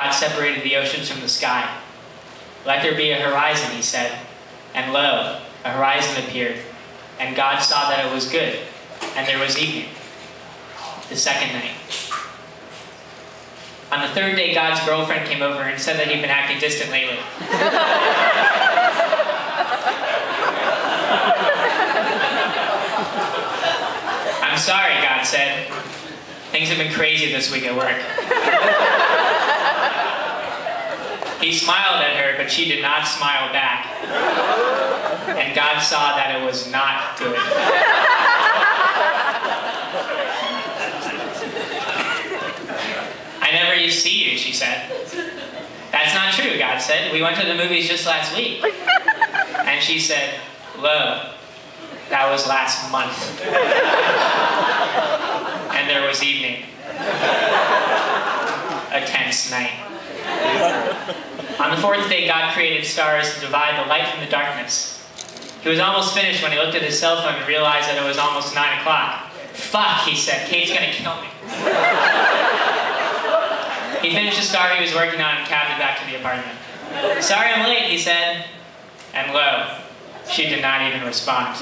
God separated the oceans from the sky. Let there be a horizon, he said. And lo, a horizon appeared. And God saw that it was good. And there was evening. The second night. On the third day, God's girlfriend came over and said that he'd been acting distant lately. I'm sorry, God said. Things have been crazy this week at work. He smiled at her, but she did not smile back. And God saw that it was not good. I never used to see you, she said. That's not true, God said. We went to the movies just last week. And she said, lo, that was last month. And there was evening. A tense night. On the fourth day, God created stars to divide the light from the darkness. He was almost finished when he looked at his cell phone and realized that it was almost 9 o'clock. Fuck, he said, Kate's gonna kill me. He finished the star he was working on and cabbed it back to the apartment. Sorry I'm late, he said. And lo, she did not even respond.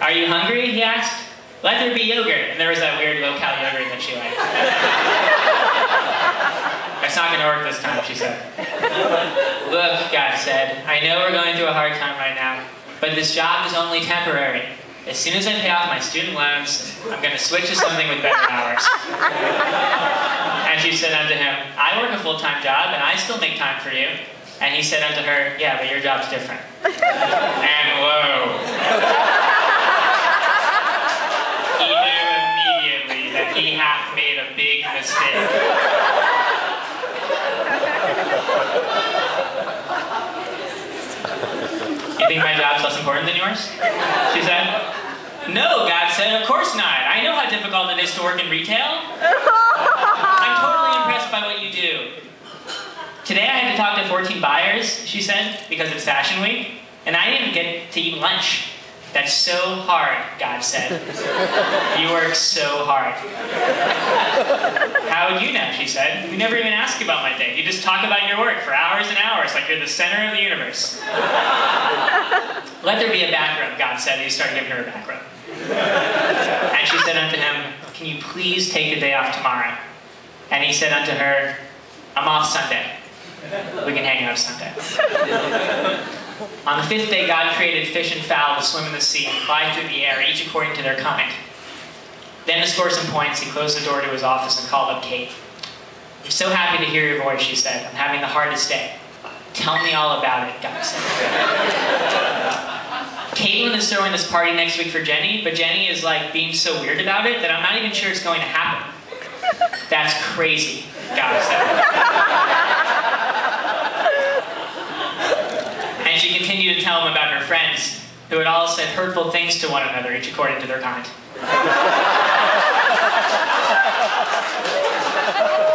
Are you hungry, he asked. Let there be yogurt. And there was that weird low-cal yogurt that she liked. It's not going to work this time, she said. Look, God said, I know we're going through a hard time right now, but this job is only temporary. As soon as I pay off my student loans, I'm going to switch to something with better hours. And she said unto him, I work a full-time job, and I still make time for you. And he said unto her, yeah, but your job's different. And whoa. He knew immediately that he had made a big mistake. You think my job's less important than yours? She said. No, God said, of course not. I know how difficult it is to work in retail. I'm totally impressed by what you do. Today I had to talk to 14 buyers, she said, because it's Fashion Week, and I didn't get to eat lunch. That's so hard, God said. You work so hard. How would you know, she said. You never even ask about my day. You just talk about your work for hours and hours, like you're the center of the universe. Let there be a back room, God said, and he started giving her a back room. And she said unto him, can you please take the day off tomorrow? And he said unto her, I'm off Sunday. We can hang out Sunday. On the fifth day, God created fish and fowl to swim in the sea and fly through the air, each according to their kind. Then, to score some points, he closed the door to his office and called up Kate. I'm so happy to hear your voice, she said. I'm having the hardest day. Tell me all about it, God said. Caitlin is throwing this party next week for Jenny, but Jenny is like being so weird about it that I'm not even sure it's going to happen. That's crazy, God said. And she continued to tell him about her friends, who had all said hurtful things to one another, each according to their kind.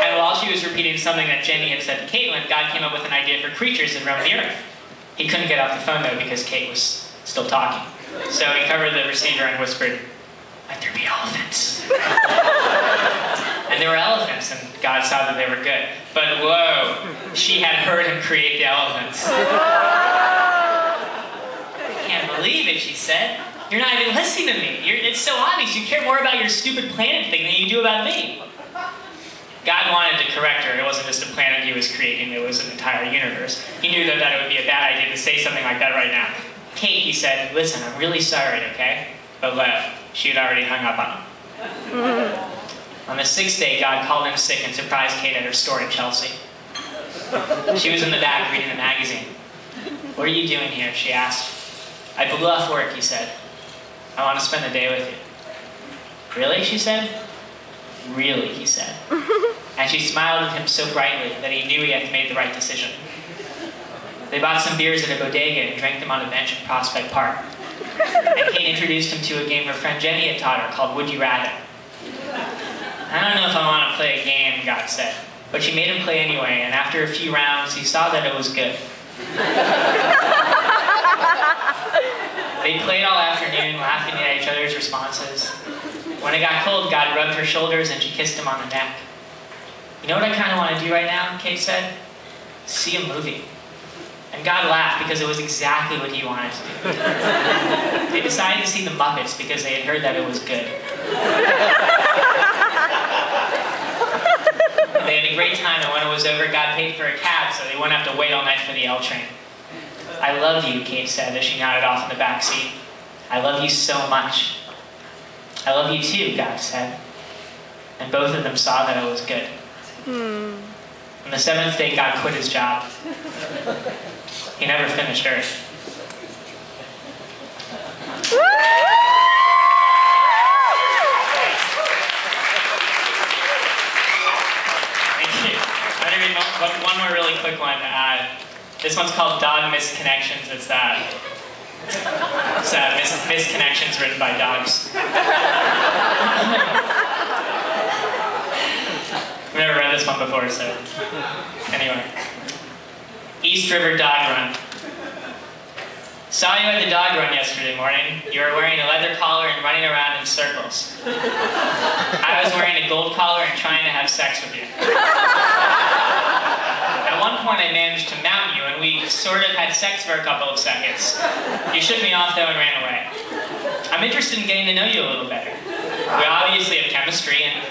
And while she was repeating something that Jenny had said to Caitlin, God came up with an idea for creatures that roam the earth. He couldn't get off the phone, though, because Kate was still talking. So he covered the receiver and whispered, let there be elephants. And there were elephants, and God saw that they were good. But whoa, she had heard him create the elephants. I can't believe it, she said. You're not even listening to me. It's so obvious. You care more about your stupid planet thing than you do about me. God wanted to correct her. It wasn't just a planet he was creating. It was an entire universe. He knew, though, that it would be a bad idea to say something like that right now. Kate, he said, listen, I'm really sorry, okay? But she had already hung up on him. On the sixth day, God called in sick and surprised Kate at her store in Chelsea. She was in the back reading a magazine. What are you doing here? She asked. I blew off work, he said. I want to spend the day with you. Really? She said. Really, he said. And she smiled at him so brightly that he knew he had made the right decision. They bought some beers at a bodega and drank them on a bench in Prospect Park. And Kate introduced him to a game her friend Jenny had taught her called Would You Rather. I don't know if I want to play a game, God said. But she made him play anyway, and after a few rounds, he saw that it was good. They played all afternoon, laughing at each other's responses. When it got cold, God rubbed her shoulders and she kissed him on the neck. You know what I kind of want to do right now, Kate said? See a movie. And God laughed because it was exactly what he wanted to do. They decided to see The Muppets because they had heard that it was good. They had a great time, and when it was over, God paid for a cab so they wouldn't have to wait all night for the L train. I love you, Kate said as she nodded off in the back seat. I love you so much. I love you too, God said. And both of them saw that it was good. On the 7th day, God quit his job. He never finished Earth. Thank you. I'm going to read one more really quick one. This one's called Dog Misconnections. It's misconnections written by dogs. I've never read this one before, so anyway. East River Dog Run. Saw you at the dog run yesterday morning. You were wearing a leather collar and running around in circles. I was wearing a gold collar and trying to have sex with you. At one point I managed to mount you and we sort of had sex for a couple of seconds. You shook me off though and ran away. I'm interested in getting to know you a little better. We obviously have chemistry, and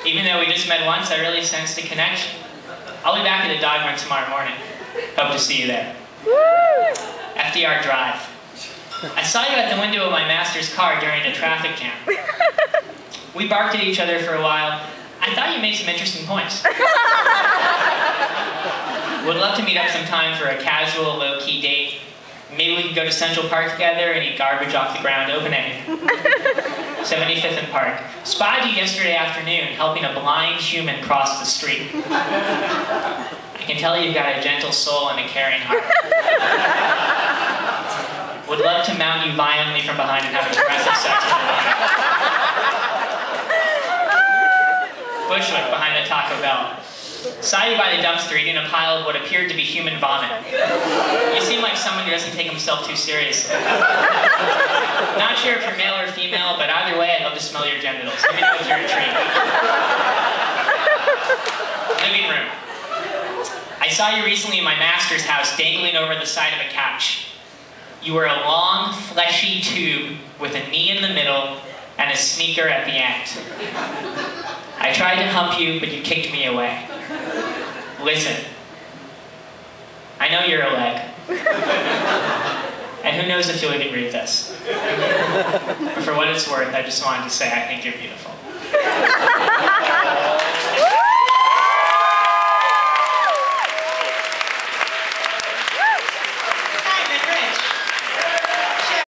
even though we just met once, I really sensed a connection. I'll be back at the dog run tomorrow morning. Hope to see you there. FDR Drive. I saw you at the window of my master's car during a traffic jam. We barked at each other for a while. I thought you made some interesting points. Would love to meet up sometime for a casual, low-key date. Maybe we could go to Central Park together and eat garbage off the ground, open-ended. 75th and Park. Spotted you yesterday afternoon helping a blind human cross the street. I can tell you've got a gentle soul and a caring heart. Would love to mount you violently from behind and have aggressive sex with you. Bushwick behind the Taco Bell. Saw you by the dumpster eating a pile of what appeared to be human vomit. You seem like someone who doesn't take himself too seriously. Not sure if you're male or female, but either way, I'd love to smell your genitals. Let me know if you're intrigued. Living room. I saw you recently in my master's house dangling over the side of a couch. You were a long, fleshy tube with a knee in the middle and a sneaker at the end. I tried to hump you, but you kicked me away. Listen, I know you're a leg. And who knows if you'll even read this. But for what it's worth, I just wanted to say I think you're beautiful.